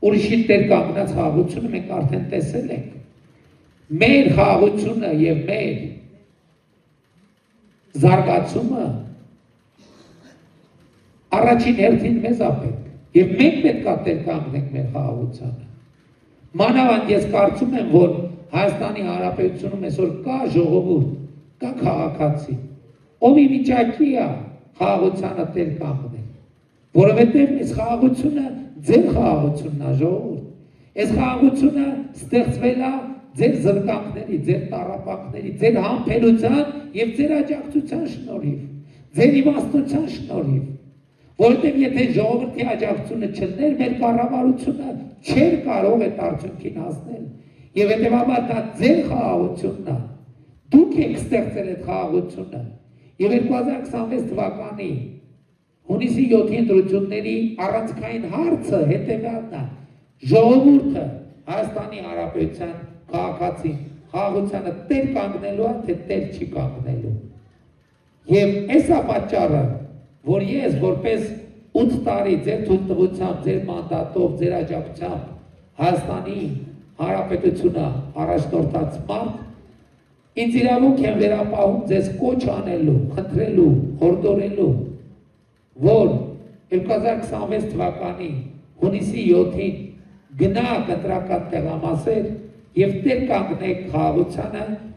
ուրիշի տեր կանգնած խաղաղությունը մենք արդեն տեսել ենք։ Մեր խաղաղությունը եւ մեր զարգացումը առաջին հերթին մեզ է պետք եւ մենք պետք է տեր կանգնենք մեր խաղաղությանը։ Մանավանդ ես կարծում եմ, որ Հայաստանի Հանրապետությունում այսօր կա ժողովուրդ, կա քաղաքացի, ով ի վիճակի է խաղաղությանը տեր կանգնել, որովհետև այս խաղաղությունը ձեր խաղաղությունն է, ժողովուրդ։ Այս խաղաղությունը ստեղծվել է ձեր զրկանքների, ձեր տառապանքների, ձեր համբերության եւ ձեր աջակցության շնորհիվ, ձեր իմաստության շնորհիվ, որովհետև եթե ժողովրդի աջակցությունը չլներ, մեր կառավարությունը չէր կարող այդ արդյունքին հասնել։ Եվ հետևաբար դա ձեր խաղաղությունն է։ Դուք եք ստեղծել այդ խաղաղությունը։ Եվ 2026 թվականի հունիսի 7-ի ընտրությունների առանցքային հարցը հետևյալն է. ժողովուրդը Հայաստանի Հանրապետության քաղաքացին խաղաղությանը տեր կանգնելու է, թե տեր չի կանգնելու։ Եվ այս է պատճառը, որ ես որպես 8 տարի ձեր թույլտվությամբ, ձեր մանդատով, ձեր աջակցությամբ Հայաստանի Հանրապետությունը առաջնորդած մարդ, ինձ իրավունք եմ վերապահում ձեզ կոչ անելու, խնդրելու, հորդորելու, որ 2026 թվականի հունիսի 7-ին գնաք ընտրական տեղամասեր եւ տեր կանգնեք խաղաղությանը,